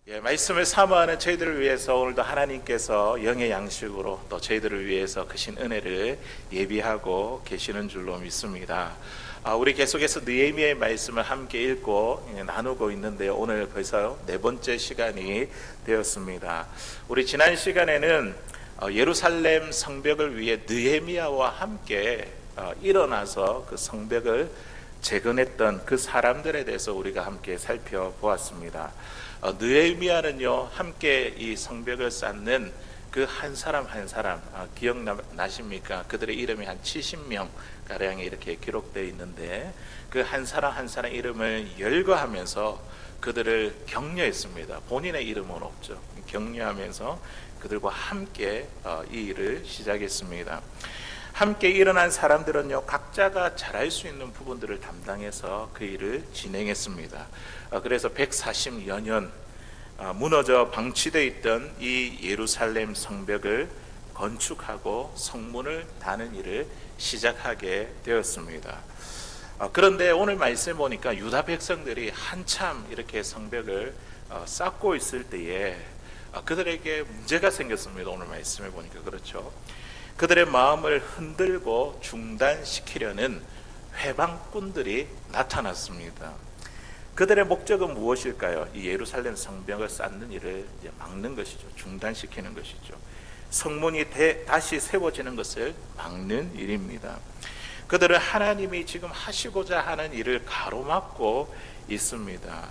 말씀을 사모하는 저희들을 위해서 오늘도 하나님께서 영의 양식으로 또 저희들을 위해서 크신 은혜를 예비하고 계시는 줄로 믿습니다. 우리 계속해서 느헤미야의 말씀을 함께 읽고 나누고 있는데요. 오늘 벌써 네 번째 시간이 되었습니다. 우리 지난 시간에는 예루살렘 성벽을 위해 느헤미야와 함께 일어나서 그 성벽을 재건했던 그 사람들에 대해서 우리가 함께 살펴보았습니다. 느헤미야는요, 함께 이 성벽을 쌓는 그 한 사람 한 사람 기억나십니까? 그들의 이름이 한 70명 가량이 이렇게 기록되어 있는데 그 한 사람 한 사람 이름을 열거하면서 그들을 격려했습니다. 본인의 이름은 없죠. 격려하면서 그들과 함께 이 일을 시작했습니다. 함께 일어난 사람들은요, 각자가 잘할 수 있는 부분들을 담당해서 그 일을 진행했습니다. 그래서 140여 년 무너져 방치되어 있던 이 예루살렘 성벽을 건축하고 성문을 다는 일을 시작하게 되었습니다. 그런데 오늘 말씀 보니까 유다 백성들이 한참 이렇게 성벽을 쌓고 있을 때에 그들에게 문제가 생겼습니다. 오늘 말씀을 보니까 그렇죠. 그들의 마음을 흔들고 중단시키려는 회방꾼들이 나타났습니다. 그들의 목적은 무엇일까요? 이 예루살렘 성벽을 쌓는 일을 막는 것이죠. 중단시키는 것이죠. 성문이 다시 세워지는 것을 막는 일입니다. 그들은 하나님이 지금 하시고자 하는 일을 가로막고 있습니다.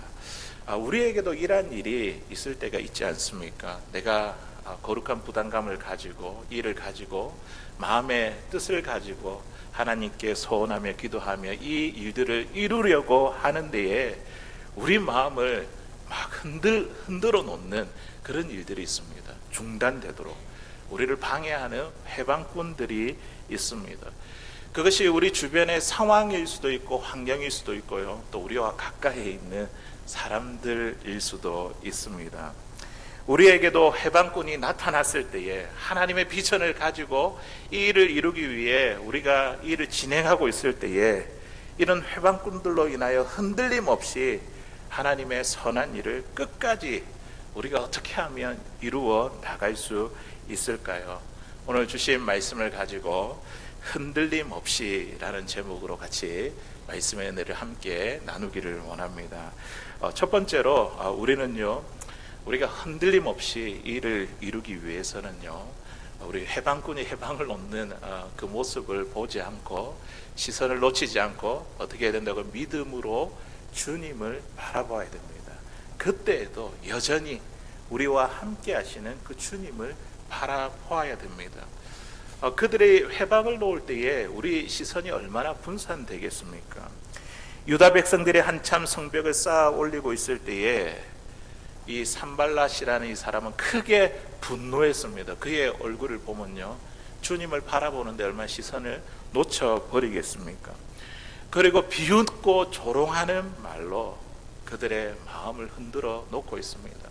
우리에게도 이러한 일이 있을 때가 있지 않습니까? 내가 거룩한 부담감을 가지고 일을 가지고 마음의 뜻을 가지고 하나님께 소원하며 기도하며 이 일들을 이루려고 하는 데에 우리 마음을 막 흔들어 놓는 그런 일들이 있습니다. 중단되도록 우리를 방해하는 해방꾼들이 있습니다. 그것이 우리 주변의 상황일 수도 있고 환경일 수도 있고요, 또 우리와 가까이 있는 사람들일 수도 있습니다. 우리에게도 해방꾼이 나타났을 때에 하나님의 비전을 가지고 이 일을 이루기 위해 우리가 이 일을 진행하고 있을 때에 이런 해방꾼들로 인하여 흔들림 없이 하나님의 선한 일을 끝까지 우리가 어떻게 하면 이루어 나갈 수 있을까요? 오늘 주신 말씀을 가지고 흔들림 없이라는 제목으로 같이 말씀의 은혜를 함께 나누기를 원합니다. 첫 번째로 우리가 흔들림 없이 일을 이루기 위해서는요, 우리 해방꾼이 해방을 놓는 그 모습을 보지 않고 시선을 놓치지 않고 어떻게 해야 된다고 믿음으로 주님을 바라봐야 됩니다. 그때에도 여전히 우리와 함께 하시는 그 주님을 바라보아야 됩니다. 그들의 해방을 놓을 때에 우리 시선이 얼마나 분산되겠습니까? 유다 백성들이 한참 성벽을 쌓아 올리고 있을 때에 이 산발랏이라는 이 사람은 크게 분노했습니다. 그의 얼굴을 보면요, 주님을 바라보는데 얼마나 시선을 놓쳐버리겠습니까? 그리고 비웃고 조롱하는 말로 그들의 마음을 흔들어 놓고 있습니다.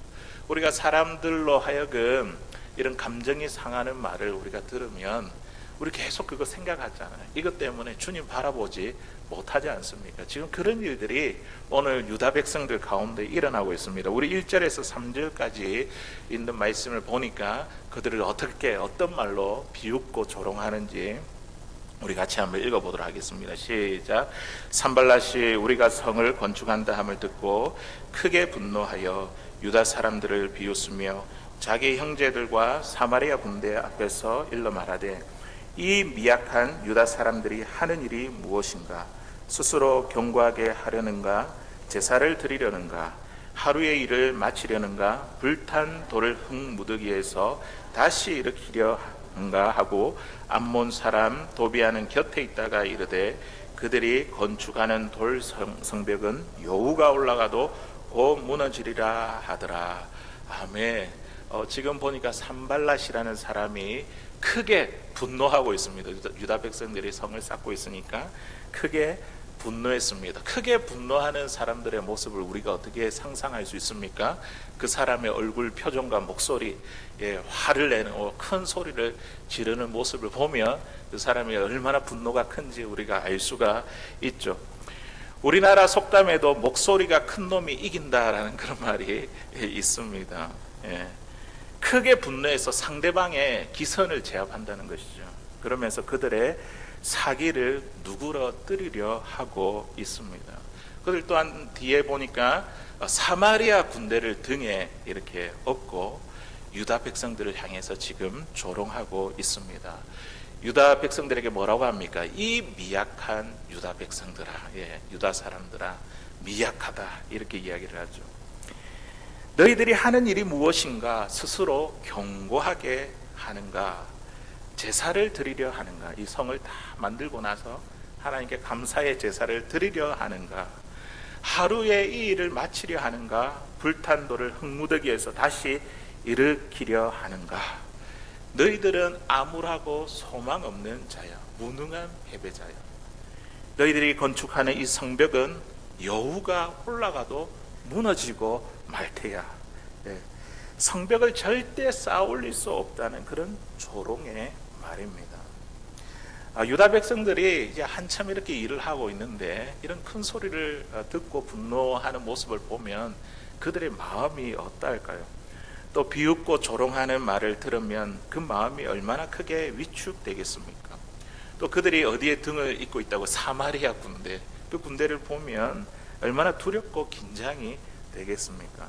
우리가 사람들로 하여금 이런 감정이 상하는 말을 우리가 들으면 우리 계속 그거 생각하잖아요. 이것 때문에 주님 바라보지 못하지 않습니까? 지금 그런 일들이 오늘 유다 백성들 가운데 일어나고 있습니다. 우리 1절에서 3절까지 있는 말씀을 보니까 그들을 어떤 말로 비웃고 조롱하는지 우리 같이 한번 읽어보도록 하겠습니다. 시작. 산발랏이 우리가 성을 건축한다 함을 듣고 크게 분노하여 유다 사람들을 비웃으며 자기 형제들과 사마리아 군대 앞에서 일러 말하되 이 미약한 유다 사람들이 하는 일이 무엇인가? 스스로 견고하게 하려는가? 제사를 드리려는가? 하루의 일을 마치려는가? 불탄 돌을 흙무더기에서 다시 일으키려 한가 하고 암몬 사람 도비아는 곁에 있다가 이르되 그들이 건축하는 돌 성벽은 여우가 올라가도 곧 무너지리라 하더라. 아멘. 지금 보니까 산발랏이라는 사람이 크게 분노하고 있습니다. 유다 백성들이 성을 쌓고 있으니까 크게 분노했습니다. 크게 분노하는 사람들의 모습을 우리가 어떻게 상상할 수 있습니까? 그 사람의 얼굴 표정과 목소리, 화를 내는 큰 소리를 지르는 모습을 보면 그 사람이 얼마나 분노가 큰지 우리가 알 수가 있죠. 우리나라 속담에도 목소리가 큰 놈이 이긴다라는 그런 말이 있습니다. 예. 크게 분노해서 상대방의 기선을 제압한다는 것이죠. 그러면서 그들의 사기를 누그러뜨리려 하고 있습니다. 그들 또한 뒤에 보니까 사마리아 군대를 등에 이렇게 업고 유다 백성들을 향해서 지금 조롱하고 있습니다. 유다 백성들에게 뭐라고 합니까? 이 미약한 유다 백성들아, 유다 사람들아, 미약하다, 이렇게 이야기를 하죠. 너희들이 하는 일이 무엇인가? 스스로 경고하게 하는가? 제사를 드리려 하는가? 이 성을 다 만들고 나서 하나님께 감사의 제사를 드리려 하는가? 하루에 이 일을 마치려 하는가? 불탄 돌을 흙무더기에서 다시 일으키려 하는가? 너희들은 암울하고 소망 없는 자야, 무능한 패배자야. 너희들이 건축하는 이 성벽은 여우가 올라가도 무너지고 말 테야. 성벽을 절대 쌓아 올릴 수 없다는 그런 조롱의 말입니다. 유다 백성들이 이제 한참 이렇게 일을 하고 있는데 이런 큰 소리를 듣고 분노하는 모습을 보면 그들의 마음이 어떨까요? 또 비웃고 조롱하는 말을 들으면 그 마음이 얼마나 크게 위축되겠습니까? 또 그들이 어디에 등을 잇고 있다고? 사마리아 군대. 그 군대를 보면 얼마나 두렵고 긴장이 되겠습니까?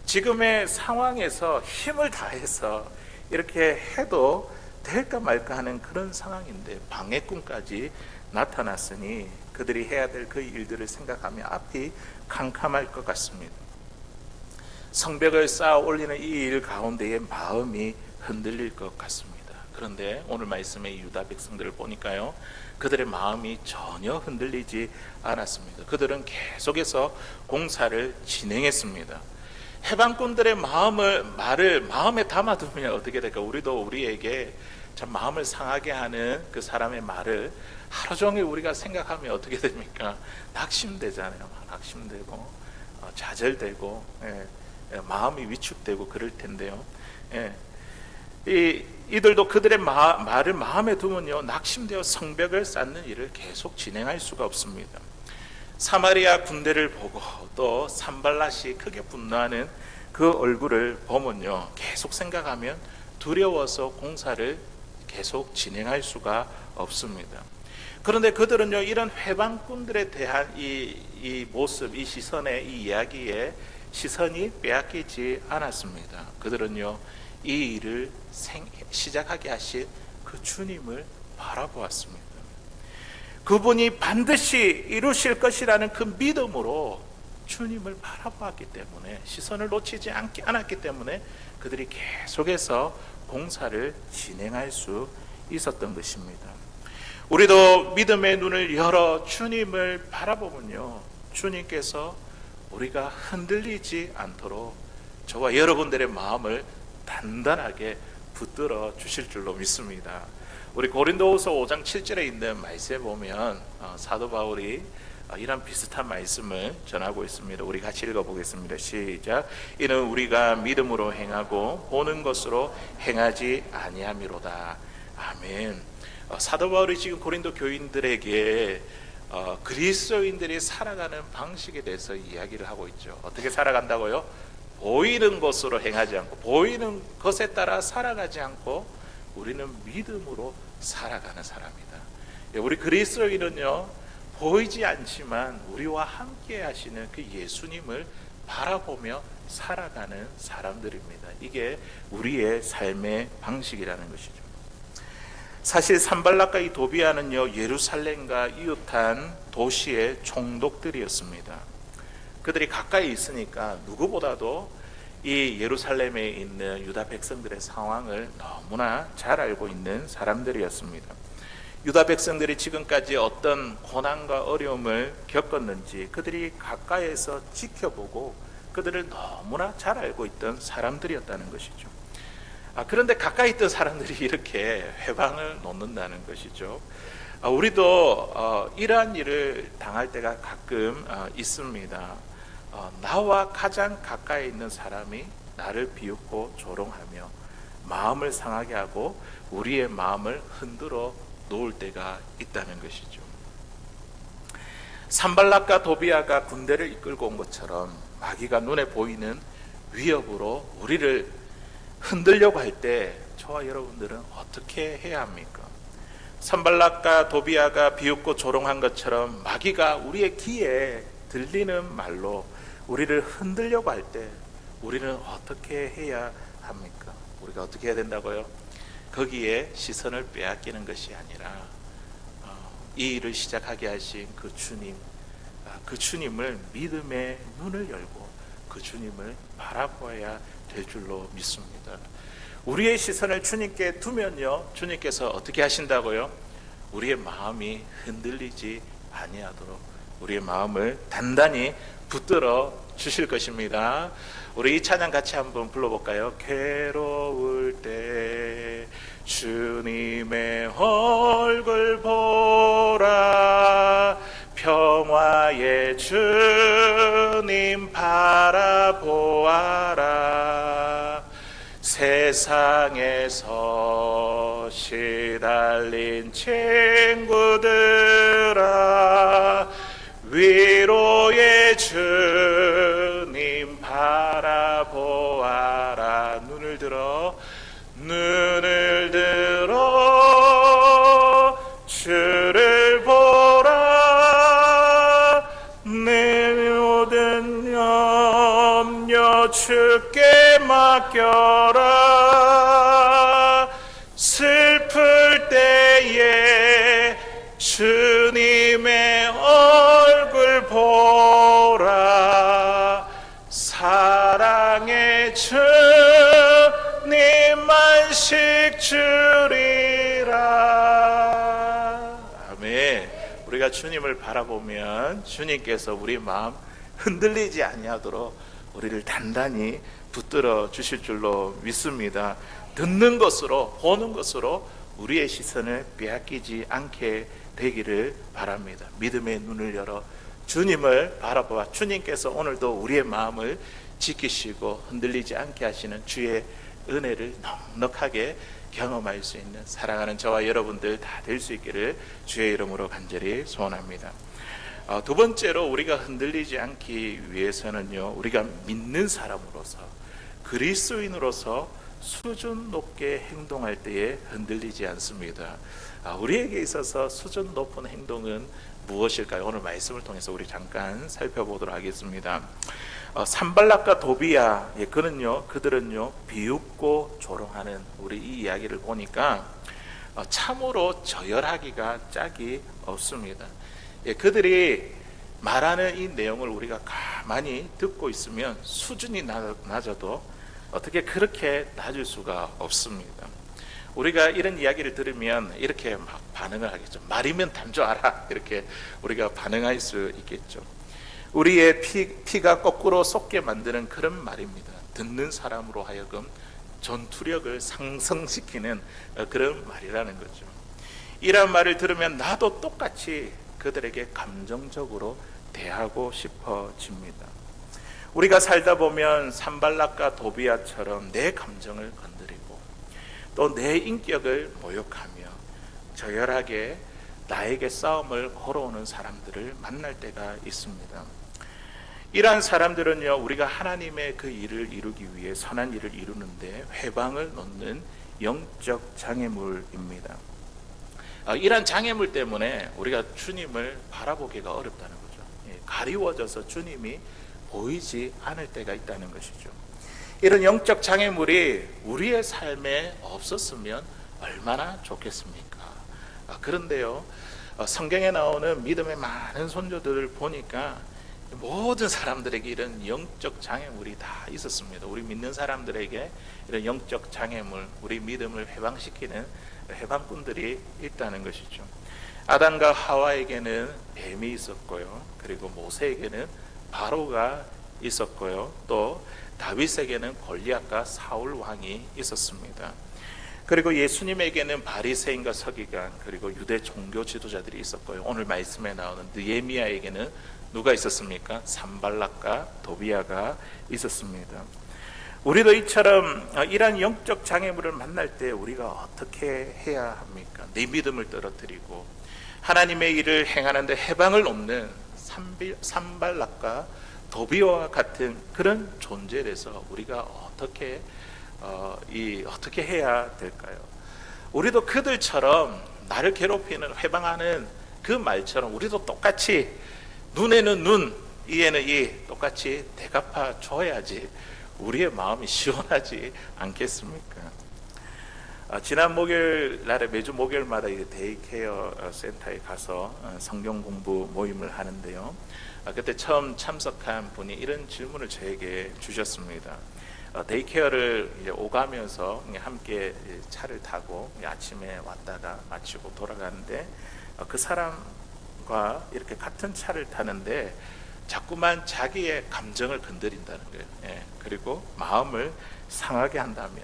지금의 상황에서 힘을 다해서 이렇게 해도 될까 말까 하는 그런 상황인데 방해꾼까지 나타났으니 그들이 해야 될 그 일들을 생각하면 앞이 캄캄할 것 같습니다. 성벽을 쌓아 올리는 이 일 가운데에 마음이 흔들릴 것 같습니다. 그런데 오늘 말씀의 유다 백성들을 보니까요, 그들의 마음이 전혀 흔들리지 않았습니다. 그들은 계속해서 공사를 진행했습니다. 해방꾼들의 말을 마음에 담아두면 어떻게 될까? 우리도 우리에게 참 마음을 상하게 하는 그 사람의 말을 하루 종일 우리가 생각하면 어떻게 됩니까? 낙심되잖아요. 낙심되고 좌절되고 마음이 위축되고 그럴 텐데요. 이들도 그들의 말을 마음에 두면요, 낙심되어 성벽을 쌓는 일을 계속 진행할 수가 없습니다. 사마리아 군대를 보고 또 산발랏이 크게 분노하는 그 얼굴을 보면요, 계속 생각하면 두려워서 공사를 계속 진행할 수가 없습니다. 그런데 그들은요, 이런 회방꾼들에 대한 이 모습, 이 시선의 이 이야기에 시선이 빼앗기지 않았습니다. 그들은요, 이 일을 시작하게 하신 그 주님을 바라보았습니다. 그분이 반드시 이루실 것이라는 그 믿음으로 주님을 바라보았기 때문에, 시선을 놓치지 않았기 때문에 그들이 계속해서 공사를 진행할 수 있었던 것입니다. 우리도 믿음의 눈을 열어 주님을 바라보면요, 주님께서 우리가 흔들리지 않도록 저와 여러분들의 마음을 단단하게 붙들어 주실 줄로 믿습니다. 우리 고린도후서 5장 7절에 있는 말씀에 보면 사도 바울이 이런 비슷한 말씀을 전하고 있습니다. 우리 같이 읽어보겠습니다. 시작. 이는 우리가 믿음으로 행하고 보는 것으로 행하지 아니함이로다. 아멘. 사도 바울이 지금 고린도 교인들에게 그리스도인들이 살아가는 방식에 대해서 이야기를 하고 있죠. 어떻게 살아간다고요? 보이는 것으로 행하지 않고, 보이는 것에 따라 살아가지 않고 우리는 믿음으로 살아가는 사람이다. 우리 그리스도인은요, 보이지 않지만 우리와 함께 하시는 그 예수님을 바라보며 살아가는 사람들입니다. 이게 우리의 삶의 방식이라는 것이죠. 사실 산발락과 이 도비아는요, 예루살렘과 이웃한 도시의 총독들이었습니다. 그들이 가까이 있으니까 누구보다도 이 예루살렘에 있는 유다 백성들의 상황을 너무나 잘 알고 있는 사람들이었습니다. 유다 백성들이 지금까지 어떤 고난과 어려움을 겪었는지 그들이 가까이에서 지켜보고 그들을 너무나 잘 알고 있던 사람들이었다는 것이죠. 그런데 가까이 있던 사람들이 이렇게 회방을 놓는다는 것이죠. 우리도 이러한 일을 당할 때가 가끔 있습니다. 나와 가장 가까이 있는 사람이 나를 비웃고 조롱하며 마음을 상하게 하고 우리의 마음을 흔들어 놓을 때가 있다는 것이죠. 산발락과 도비아가 군대를 이끌고 온 것처럼 마귀가 눈에 보이는 위협으로 우리를 흔들려고 할 때 저와 여러분들은 어떻게 해야 합니까? 산발락과 도비아가 비웃고 조롱한 것처럼 마귀가 우리의 귀에 들리는 말로 우리를 흔들려고 할 때 우리는 어떻게 해야 합니까? 우리가 어떻게 해야 된다고요? 거기에 시선을 빼앗기는 것이 아니라 이 일을 시작하게 하신 그 주님, 그 주님을 믿음의 눈을 열고 그 주님을 바라보아야 될 줄로 믿습니다. 우리의 시선을 주님께 두면요, 주님께서 어떻게 하신다고요? 우리의 마음이 흔들리지 아니하도록 우리의 마음을 단단히 붙들어 주실 것입니다. 우리 이 찬양 같이 한번 불러볼까요? 괴로울 때 주님의 얼굴 보라, 평화의 주님 바라보아라. 세상에서 시달린 친구들아, 위로의 주님 바라보아라. 눈을 들어 주를 보라. 내 모든 염려 주께 맡겨라. 슬플 때에 주님의 얼굴 보라. 사랑의 주님 안식 주리라. 아멘. 우리가 주님을 바라보면 주님께서 우리 마음 흔들리지 아니하도록 우리를 단단히 붙들어 주실 줄로 믿습니다. 듣는 것으로, 보는 것으로 우리의 시선을 빼앗기지 않게 되기를 바랍니다. 믿음의 눈을 열어 주님을 바라보아 주님께서 오늘도 우리의 마음을 지키시고 흔들리지 않게 하시는 주의 은혜를 넉넉하게 경험할 수 있는 사랑하는 저와 여러분들 다 될 수 있기를 주의 이름으로 간절히 소원합니다. 두 번째로 우리가 흔들리지 않기 위해서는요, 우리가 믿는 사람으로서, 그리스도인으로서 수준 높게 행동할 때에 흔들리지 않습니다. 우리에게 있어서 수준 높은 행동은 무엇일까요? 오늘 말씀을 통해서 우리 잠깐 살펴보도록 하겠습니다. 산발락과 도비아, 그들은요 비웃고 조롱하는 우리 이 이야기를 보니까 참으로 저열하기가 짝이 없습니다. 그들이 말하는 이 내용을 우리가 가만히 듣고 있으면 수준이 낮아도 어떻게 그렇게 낮을 수가 없습니다. 우리가 이런 이야기를 들으면 이렇게 막 반응을 하겠죠. 말이면 담조하라, 이렇게 우리가 반응할 수 있겠죠. 우리의 피가 거꾸로 솟게 만드는 그런 말입니다. 듣는 사람으로 하여금 전투력을 상승시키는 그런 말이라는 거죠. 이런 말을 들으면 나도 똑같이 그들에게 감정적으로 대하고 싶어집니다. 우리가 살다 보면 산발락과 도비아처럼 내 감정을 건드리고 또 내 인격을 모욕하며 저열하게 나에게 싸움을 걸어오는 사람들을 만날 때가 있습니다. 이러한 사람들은요, 우리가 하나님의 그 일을 이루기 위해 선한 일을 이루는데 회방을 놓는 영적 장애물입니다. 이러한 장애물 때문에 우리가 주님을 바라보기가 어렵다는 거죠. 가리워져서 주님이 보이지 않을 때가 있다는 것이죠. 이런 영적 장애물이 우리의 삶에 없었으면 얼마나 좋겠습니까? 그런데요, 성경에 나오는 믿음의 많은 선조들을 보니까 모든 사람들에게 이런 영적 장애물이 다 있었습니다. 우리 믿는 사람들에게 이런 영적 장애물, 우리 믿음을 해방시키는 해방꾼들이 있다는 것이죠. 아담과 하와에게는 뱀이 있었고요, 그리고 모세에게는 바로가 있었고요, 또 다윗에게는 골리앗과 사울 왕이 있었습니다. 그리고 예수님에게는 바리새인과 서기관, 그리고 유대 종교 지도자들이 있었고요, 오늘 말씀에 나오는 느헤미야에게는 누가 있었습니까? 산발락과 도비아가 있었습니다. 우리도 이처럼 이러한 영적 장애물을 만날 때 우리가 어떻게 해야 합니까? 내 믿음을 떨어뜨리고 하나님의 일을 행하는데 해방을 놓는 산발락과 도비와 같은 그런 존재에서 우리가 어떻게 어떻게 해야 될까요? 우리도 그들처럼 나를 괴롭히는 회방하는 그 말처럼 우리도 똑같이 눈에는 눈, 이에는 이 똑같이 대갚아 줘야지 우리의 마음이 시원하지 않겠습니까? 지난 목요일 날에 매주 목요일마다 데이케어 센터에 가서 성경 공부 모임을 하는데요. 그때 처음 참석한 분이 이런 질문을 저에게 주셨습니다. 데이케어를 이제 오가면서 함께 차를 타고 아침에 왔다가 마치고 돌아가는데 그 사람과 이렇게 같은 차를 타는데 자꾸만 자기의 감정을 건드린다는 거예요. 그리고 마음을 상하게 한다며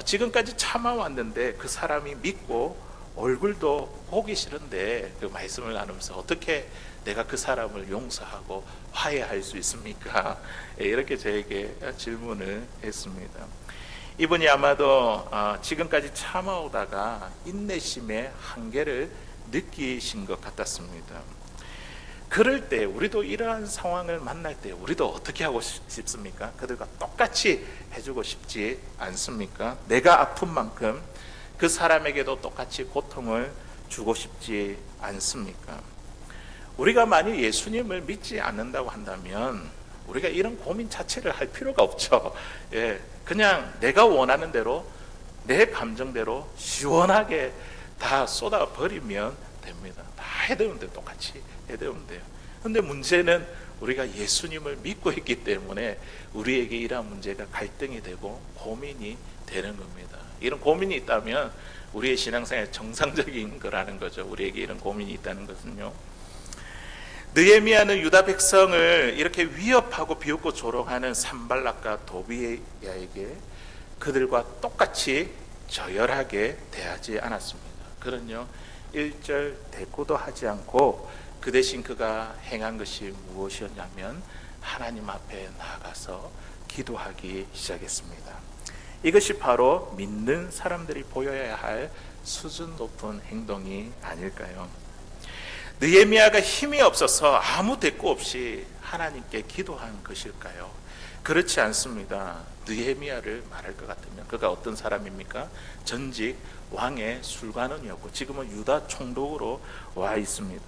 지금까지 참아왔는데 그 사람이 믿고 얼굴도 보기 싫은데 그 말씀을 나누면서 어떻게 내가 그 사람을 용서하고 화해할 수 있습니까? 이렇게 저에게 질문을 했습니다. 이분이 아마도 지금까지 참아오다가 인내심의 한계를 느끼신 것 같았습니다. 그럴 때 우리도 이러한 상황을 만날 때 우리도 어떻게 하고 싶습니까? 그들과 똑같이 해주고 싶지 않습니까? 내가 아픈 만큼 그 사람에게도 똑같이 고통을 주고 싶지 않습니까? 우리가 만약 예수님을 믿지 않는다고 한다면 우리가 이런 고민 자체를 할 필요가 없죠. 그냥 내가 원하는 대로 내 감정대로 시원하게 다 쏟아버리면 됩니다. 다 해대면 돼요. 똑같이 해대면 돼요. 근데 문제는 우리가 예수님을 믿고 있기 때문에 우리에게 이러한 문제가 갈등이 되고 고민이 되는 겁니다. 이런 고민이 있다면 우리의 신앙생활 정상적인 거라는 거죠. 우리에게 이런 고민이 있다는 것은요. 느헤미야는 유다 백성을 이렇게 위협하고 비웃고 조롱하는 산발락과 도비야에게 그들과 똑같이 저열하게 대하지 않았습니다. 그는요 1절 대꾸도 하지 않고 그 대신 그가 행한 것이 무엇이었냐면 하나님 앞에 나아가서 기도하기 시작했습니다. 이것이 바로 믿는 사람들이 보여야 할 수준 높은 행동이 아닐까요? 느헤미야가 힘이 없어서 아무 대꾸 없이 하나님께 기도한 것일까요? 그렇지 않습니다. 느헤미야를 말할 것 같으면 그가 어떤 사람입니까? 전직 왕의 술관원이었고 지금은 유다 총독으로 와 있습니다.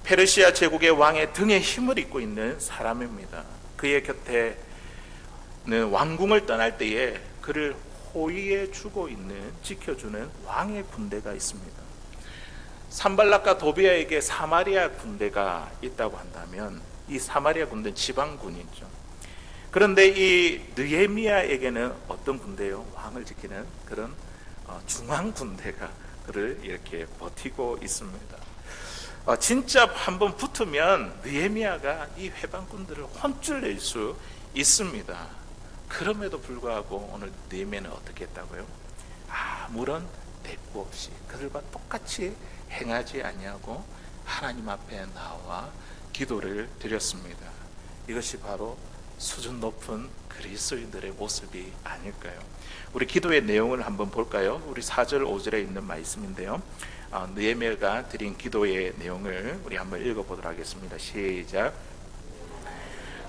페르시아 제국의 왕의 등에 힘을 잇고 있는 사람입니다. 그의 곁에는 왕궁을 떠날 때에 그를 호위해 주고 있는 지켜주는 왕의 군대가 있습니다. 산발락과 도비야에게 사마리아 군대가 있다고 한다면 이 사마리아 군대는 지방군이죠. 그런데 이 느헤미야에게는 어떤 군대요? 왕을 지키는 그런 중앙 군대가 그를 이렇게 버티고 있습니다. 진짜 한번 붙으면 느헤미야가 이 회방군들을 혼쭐 낼 수 있습니다. 그럼에도 불구하고 오늘 느헤미야는 어떻게 했다고요? 아무런 대꾸 없이 그들과 똑같이 행하지 아니하고 하나님 앞에 나와 기도를 드렸습니다. 이것이 바로 수준 높은 그리스도인들의 모습이 아닐까요? 우리 기도의 내용을 한번 볼까요? 우리 4절 5절에 있는 말씀인데요. 느헤미야가 드린 기도의 내용을 우리 한번 읽어보도록 하겠습니다. 시작.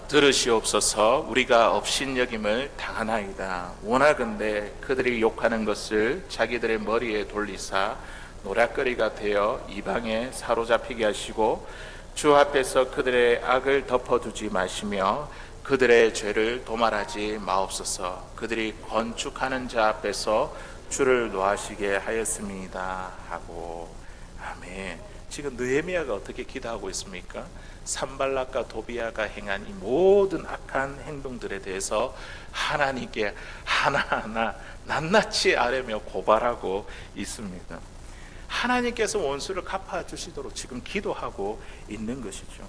들으시옵소서. 우리가 업신여김을 당하나이다. 원하건대 그들이 욕하는 것을 자기들의 머리에 돌리사 노략거리가 되어 이방에 사로잡히게 하시고 주 앞에서 그들의 악을 덮어두지 마시며 그들의 죄를 도말하지 마옵소서. 그들이 건축하는 자 앞에서 주를 노하시게 하였습니다 하고. 아멘. 지금 느헤미야가 어떻게 기도하고 있습니까? 산발락과 도비야가 행한 이 모든 악한 행동들에 대해서 하나님께 하나하나 낱낱이 아뢰며 고발하고 있습니다. 하나님께서 원수를 갚아주시도록 지금 기도하고 있는 것이죠.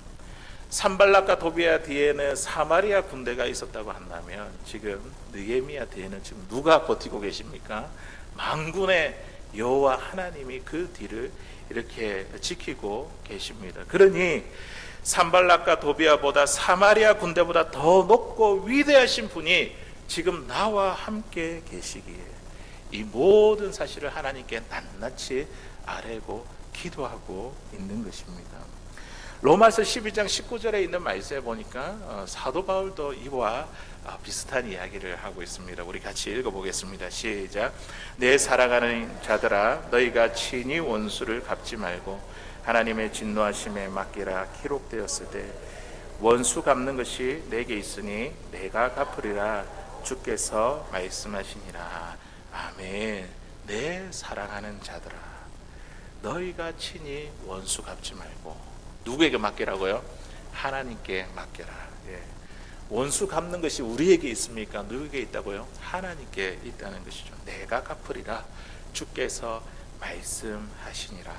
산발락과 도비야 뒤에는 사마리아 군대가 있었다고 한다면 지금 느헤미야 뒤에는 지금 누가 버티고 계십니까? 만군의 여호와 하나님이 그 뒤를 이렇게 지키고 계십니다. 그러니 산발락과 도비야보다 사마리아 군대보다 더 높고 위대하신 분이 지금 나와 함께 계시기에 이 모든 사실을 하나님께 낱낱이 아뢰고 기도하고 있는 것입니다. 로마서 12장 19절에 있는 말씀에 보니까 사도 바울도 이와 비슷한 이야기를 하고 있습니다. 우리 같이 읽어보겠습니다. 시작. 내 사랑하는 자들아, 너희가 친히 원수를 갚지 말고 하나님의 진노하심에 맡기라. 기록되었을 때 원수 갚는 것이 내게 있으니 내가 갚으리라. 주께서 말씀하시니라. 아멘. 내 사랑하는 자들아, 너희가 친히 원수 갚지 말고 누구에게 맡기라고요? 하나님께 맡겨라. 예. 원수 갚는 것이 우리에게 있습니까? 누구에게 있다고요? 하나님께 있다는 것이죠. 내가 갚으리라. 주께서 말씀하시니라.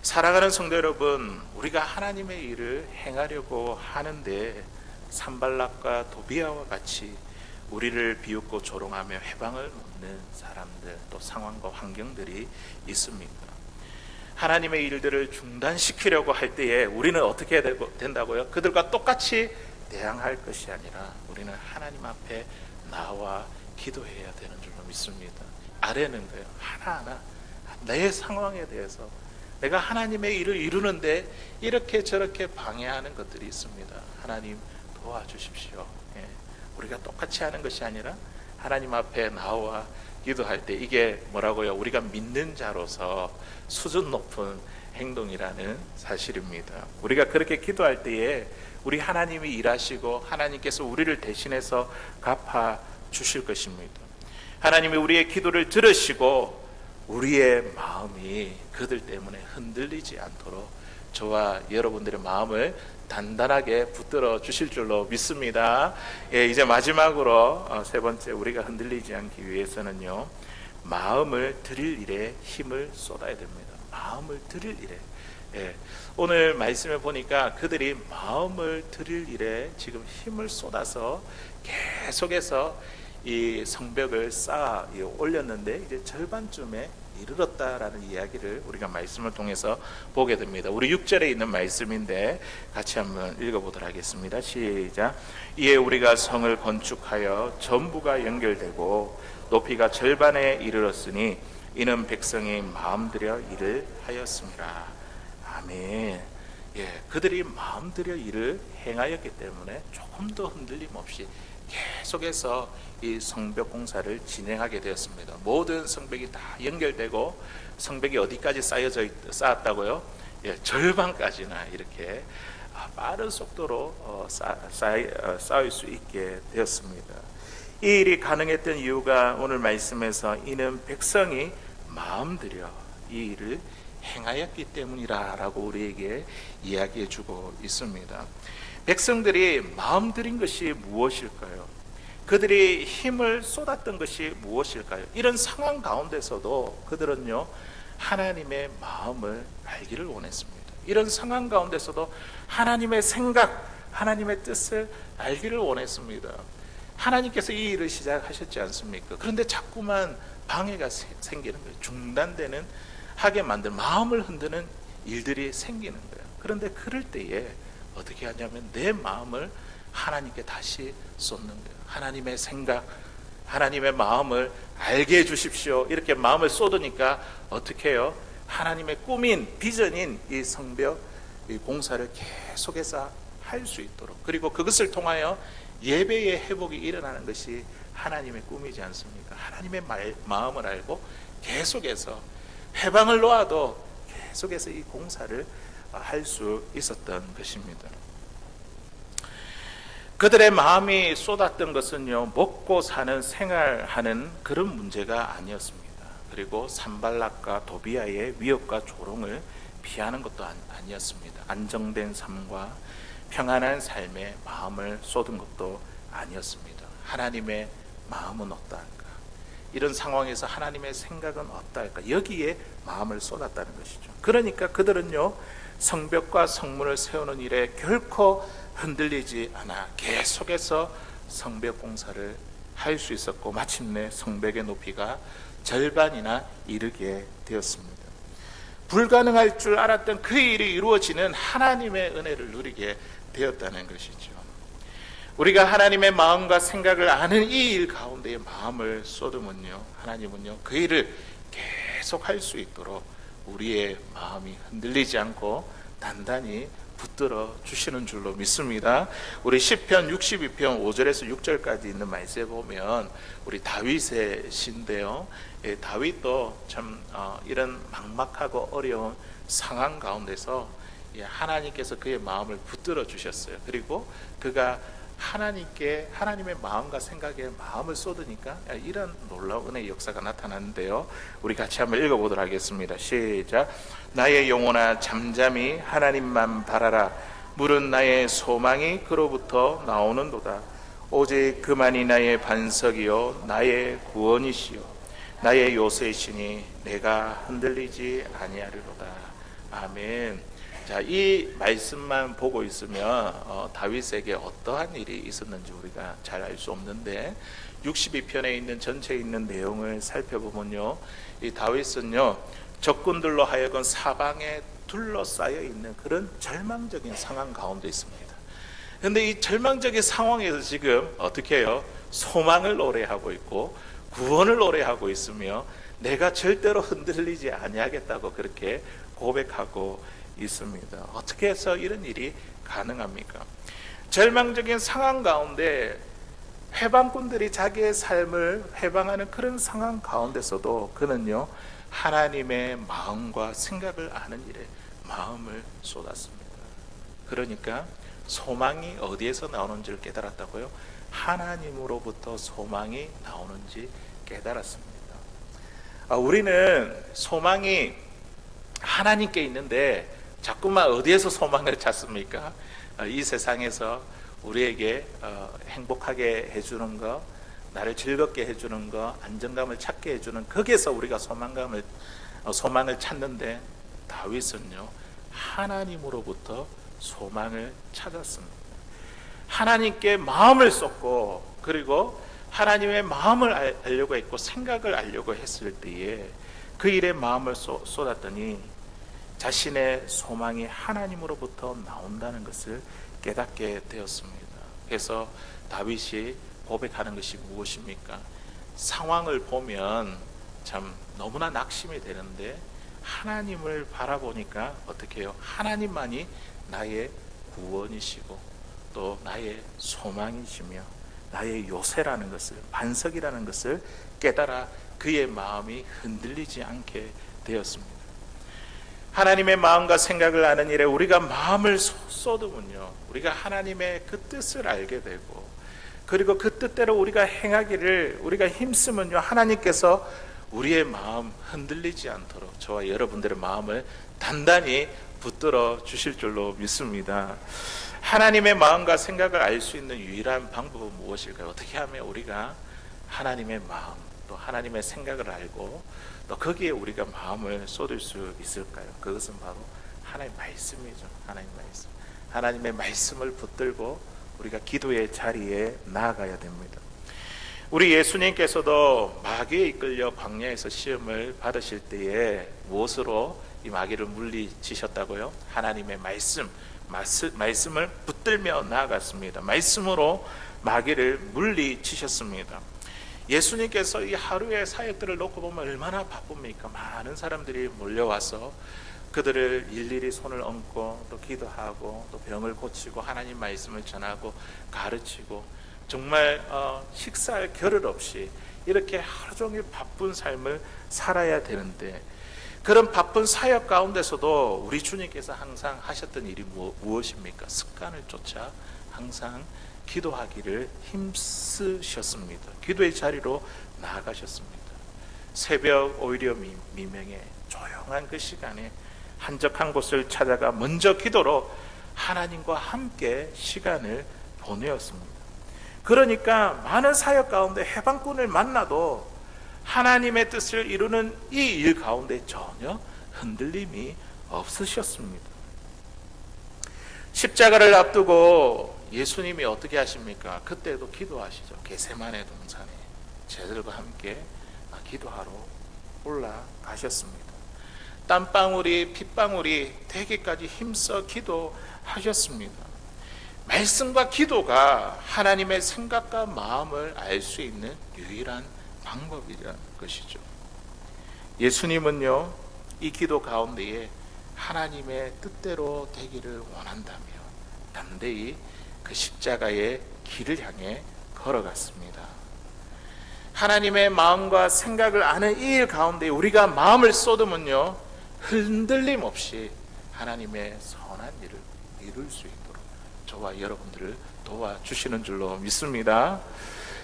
사랑하는 성도 여러분, 우리가 하나님의 일을 행하려고 하는데 산발락과 도비아와 같이 우리를 비웃고 조롱하며 해방을 놓는 사람들, 또 상황과 환경들이 있습니다. 하나님의 일들을 중단시키려고 할 때에 우리는 어떻게 해야 된다고요? 그들과 똑같이 대항할 것이 아니라 우리는 하나님 앞에 나와 기도해야 되는 줄로 믿습니다. 아뢰는 거예요. 하나하나 내 상황에 대해서 내가 하나님의 일을 이루는데 이렇게 저렇게 방해하는 것들이 있습니다. 하나님 도와주십시오. 예. 우리가 똑같이 하는 것이 아니라 하나님 앞에 나와 기도할 때 이게 뭐라고요? 우리가 믿는 자로서 수준 높은 행동이라는 사실입니다. 우리가 그렇게 기도할 때에 우리 하나님이 일하시고 하나님께서 우리를 대신해서 갚아 주실 것입니다. 하나님이 우리의 기도를 들으시고 우리의 마음이 그들 때문에 흔들리지 않도록 저와 여러분들의 마음을 단단하게 붙들어 주실 줄로 믿습니다. 예, 이제 마지막으로 세 번째, 우리가 흔들리지 않기 위해서는요, 마음을 드릴 일에 힘을 쏟아야 됩니다. 마음을 드릴 일에. 예, 오늘 말씀에 보니까 그들이 마음을 드릴 일에 지금 힘을 쏟아서 계속해서 이 성벽을 쌓아 올렸는데 이제 절반쯤에 이르렀다라는 이야기를 우리가 말씀을 통해서 보게 됩니다. 우리 6절에 있는 말씀인데 같이 한번 읽어보도록 하겠습니다. 시작. 이에 우리가 성을 건축하여 전부가 연결되고 높이가 절반에 이르렀으니 이는 백성이 마음들여 일을 하였습니다. 아멘. 예, 그들이 마음들여 일을 행하였기 때문에 조금 더 흔들림 없이 계속해서 이 성벽 공사를 진행하게 되었습니다. 모든 성벽이 다 연결되고 성벽이 어디까지 쌓았다고요? 예, 절반까지나 이렇게 빠른 속도로 쌓일 수 있게 되었습니다. 이 일이 가능했던 이유가 오늘 말씀에서 이는 백성이 마음들여 이 일을 행하였기 때문이라고 우리에게 이야기해 주고 있습니다. 백성들이 마음들인 것이 무엇일까요? 그들이 힘을 쏟았던 것이 무엇일까요? 이런 상황 가운데서도 그들은요, 하나님의 마음을 알기를 원했습니다. 이런 상황 가운데서도 하나님의 생각, 하나님의 뜻을 알기를 원했습니다. 하나님께서 이 일을 시작하셨지 않습니까? 그런데 자꾸만 방해가 생기는 거예요. 중단되는 하게 만든, 마음을 흔드는 일들이 생기는 거예요. 그런데 그럴 때에 어떻게 하냐면 내 마음을 하나님께 다시 쏟는 거예요. 하나님의 생각, 하나님의 마음을 알게 해주십시오. 이렇게 마음을 쏟으니까 어떻게 해요? 하나님의 꿈인, 비전인 이 성벽 이 공사를 계속해서 할 수 있도록, 그리고 그것을 통하여 예배의 회복이 일어나는 것이 하나님의 꿈이지 않습니까? 하나님의 마음을 알고 계속해서 해방을 놓아도 계속해서 이 공사를 할 수 있었던 것입니다. 그들의 마음이 쏟았던 것은요, 먹고 사는 생활하는 그런 문제가 아니었습니다. 그리고 산발락과 도비아의 위협과 조롱을 피하는 것도 아니었습니다. 안정된 삶과 평안한 삶에 마음을 쏟은 것도 아니었습니다. 하나님의 마음은 어떠할까? 이런 상황에서 하나님의 생각은 어떠할까? 여기에 마음을 쏟았다는 것이죠. 그러니까 그들은요, 성벽과 성문을 세우는 일에 결코 흔들리지 않아 계속해서 성벽 공사를 할 수 있었고, 마침내 성벽의 높이가 절반이나 이르게 되었습니다. 불가능할 줄 알았던 그 일이 이루어지는 하나님의 은혜를 누리게 되었다는 것이죠. 우리가 하나님의 마음과 생각을 아는 이 일 가운데에 마음을 쏟으면요, 하나님은요, 그 일을 계속 할 수 있도록 우리의 마음이 흔들리지 않고 단단히 붙들어 주시는 줄로 믿습니다. 우리 시편 62편 5절에서 6절까지 있는 말씀에 보면 우리 다윗의 시인데요. 다윗도 참 이런 막막하고 어려운 상황 가운데서 하나님께서 그의 마음을 붙들어 주셨어요. 그리고 그가 하나님의 마음과 생각에 마음을 쏟으니까 이런 놀라운 은혜의 역사가 나타나는데요. 우리 같이 한번 읽어보도록 하겠습니다. 시작. 나의 영혼아 잠잠히 하나님만 바라라. 물은 나의 소망이 그로부터 나오는도다. 오직 그만이 나의 반석이요 나의 구원이시요 나의 요새이시니 내가 흔들리지 아니하리로다. 아멘. 자, 이 말씀만 보고 있으면 다윗에게 어떠한 일이 있었는지 우리가 잘 알 수 없는데 62편에 있는 전체에 있는 내용을 살펴보면요, 이 다윗은요 적군들로 하여금 사방에 둘러싸여 있는 그런 절망적인 상황 가운데 있습니다. 그런데 이 절망적인 상황에서 지금 어떻게 해요? 소망을 노래하고 있고 구원을 노래하고 있으며 내가 절대로 흔들리지 아니하겠다고 그렇게 고백하고 있습니다. 어떻게 해서 이런 일이 가능합니까? 절망적인 상황 가운데 해방꾼들이 자기의 삶을 해방하는 그런 상황 가운데서도 그는요 하나님의 마음과 생각을 아는 일에 마음을 쏟았습니다. 그러니까 소망이 어디에서 나오는지를 깨달았다고요? 하나님으로부터 소망이 나오는지 깨달았습니다. 우리는 소망이 하나님께 있는데 자꾸만 어디에서 소망을 찾습니까? 이 세상에서 우리에게 행복하게 해주는 것, 나를 즐겁게 해주는 것, 안정감을 찾게 해주는 거기에서 우리가 소망을 찾는데 다윗은요 하나님으로부터 소망을 찾았습니다. 하나님께 마음을 쏟고 그리고 하나님의 마음을 알려고 했고 생각을 알려고 했을 때에 그 일에 마음을 쏟았더니 자신의 소망이 하나님으로부터 나온다는 것을 깨닫게 되었습니다. 그래서 다윗이 고백하는 것이 무엇입니까? 상황을 보면 참 너무나 낙심이 되는데 하나님을 바라보니까 어떻게 해요? 하나님만이 나의 구원이시고 또 나의 소망이시며 나의 요새라는 것을, 반석이라는 것을 깨달아 그의 마음이 흔들리지 않게 되었습니다. 하나님의 마음과 생각을 아는 일에 우리가 마음을 쏟으면요 우리가 하나님의 그 뜻을 알게 되고 그리고 그 뜻대로 우리가 행하기를 우리가 힘쓰면요 하나님께서 우리의 마음 흔들리지 않도록 저와 여러분들의 마음을 단단히 붙들어 주실 줄로 믿습니다. 하나님의 마음과 생각을 알 수 있는 유일한 방법은 무엇일까요? 어떻게 하면 우리가 하나님의 마음 또 하나님의 생각을 알고 또 거기에 우리가 마음을 쏟을 수 있을까요? 그것은 바로 하나님의 말씀이죠. 하나님의 말씀을 붙들고 우리가 기도의 자리에 나아가야 됩니다. 우리 예수님께서도 마귀에 이끌려 광야에서 시험을 받으실 때에 무엇으로 이 마귀를 물리치셨다고요? 하나님의 말씀을 붙들며 나아갔습니다. 말씀으로 마귀를 물리치셨습니다. 예수님께서 이 하루의 사역들을 놓고 보면 얼마나 바쁩니까? 많은 사람들이 몰려와서 그들을 일일이 손을 얹고 또 기도하고 또 병을 고치고 하나님 말씀을 전하고 가르치고 정말 식사할 겨를 없이 이렇게 하루 종일 바쁜 삶을 살아야 되는데 그런 바쁜 사역 가운데서도 우리 주님께서 항상 하셨던 일이 무엇입니까? 습관을 쫓아 항상 기도하기를 힘쓰셨습니다. 기도의 자리로 나아가셨습니다. 새벽 오히려 미명에 조용한 그 시간에 한적한 곳을 찾아가 먼저 기도로 하나님과 함께 시간을 보내었습니다. 그러니까 많은 사역 가운데 해방꾼을 만나도 하나님의 뜻을 이루는 이 일 가운데 전혀 흔들림이 없으셨습니다. 십자가를 앞두고 예수님이 어떻게 하십니까? 그때도 기도하시죠. 겟세마네 동산에 제자들과 함께 기도하러 올라가셨습니다. 땀방울이 핏방울이 되기까지 힘써 기도하셨습니다. 말씀과 기도가 하나님의 생각과 마음을 알 수 있는 유일한 방법이라는 것이죠. 예수님은요 이 기도 가운데에 하나님의 뜻대로 되기를 원한다며 담대히 그 십자가의 길을 향해 걸어갔습니다. 하나님의 마음과 생각을 아는 이 일 가운데 우리가 마음을 쏟으면요, 흔들림 없이 하나님의 선한 일을 이룰 수 있도록 저와 여러분들을 도와주시는 줄로 믿습니다.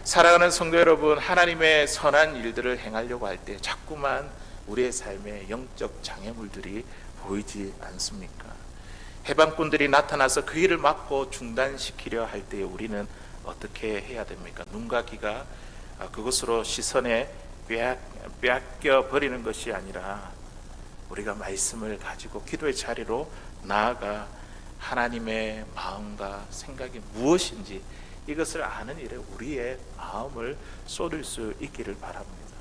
사랑하는 성도 여러분, 하나님의 선한 일들을 행하려고 할 때 자꾸만 우리의 삶에 영적 장애물들이 보이지 않습니까? 해방꾼들이 나타나서 그 일을 막고 중단시키려 할 때 우리는 어떻게 해야 됩니까? 눈과 귀가 그것으로 시선에 빼앗겨 버리는 것이 아니라 우리가 말씀을 가지고 기도의 자리로 나아가 하나님의 마음과 생각이 무엇인지 이것을 아는 일에 우리의 마음을 쏟을 수 있기를 바랍니다.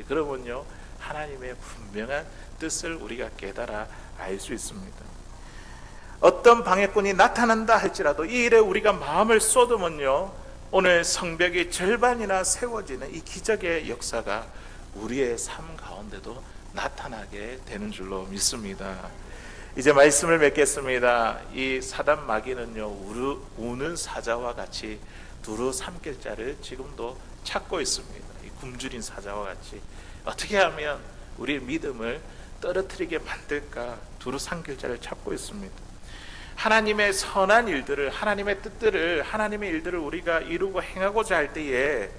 그러면요, 하나님의 분명한 뜻을 우리가 깨달아 알 수 있습니다. 어떤 방해꾼이 나타난다 할지라도 이 일에 우리가 마음을 쏟으면요, 오늘 성벽이 절반이나 세워지는 이 기적의 역사가 우리의 삶 가운데도 나타나게 되는 줄로 믿습니다. 이제 말씀을 맺겠습니다. 이 사단 마귀는요, 우는 사자와 같이 두루 삼킬 자를 지금도 찾고 있습니다. 이 굶주린 사자와 같이 어떻게 하면 우리의 믿음을 떨어뜨리게 만들까 두루 삼킬 자를 찾고 있습니다. 하나님의 선한 일들을, 하나님의 뜻들을, 하나님의 일들을 우리가 이루고 행하고자 할 때에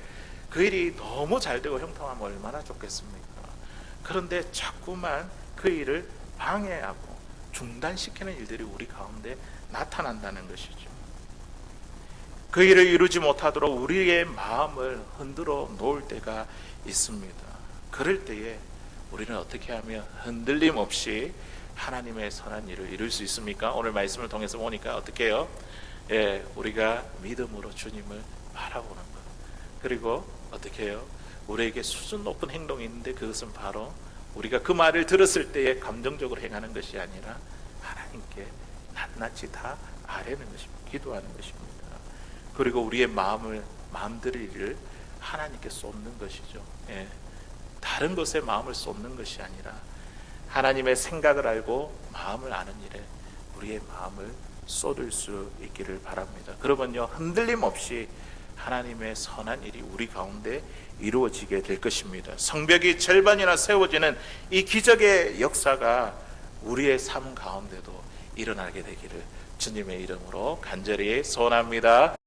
그 일이 너무 잘 되고 형통하면 얼마나 좋겠습니까? 그런데 자꾸만 그 일을 방해하고 중단시키는 일들이 우리 가운데 나타난다는 것이죠. 그 일을 이루지 못하도록 우리의 마음을 흔들어 놓을 때가 있습니다. 그럴 때에 우리는 어떻게 하면 흔들림 없이 하나님의 선한 일을 이룰 수 있습니까? 오늘 말씀을 통해서 보니까 어떻게 해요? 우리가 믿음으로 주님을 바라보는 것. 그리고 어떻게 해요? 우리에게 수준 높은 행동이 있는데 그것은 바로 우리가 그 말을 들었을 때에 감정적으로 행하는 것이 아니라 하나님께 낱낱이 다 아뢰는 것입니다. 기도하는 것입니다. 그리고 우리의 마음들을 하나님께 쏟는 것이죠. 다른 것에 마음을 쏟는 것이 아니라 하나님의 생각을 알고 마음을 아는 일에 우리의 마음을 쏟을 수 있기를 바랍니다. 그러면요, 흔들림 없이 하나님의 선한 일이 우리 가운데 이루어지게 될 것입니다. 성벽이 절반이나 세워지는 이 기적의 역사가 우리의 삶 가운데도 일어나게 되기를 주님의 이름으로 간절히 소원합니다.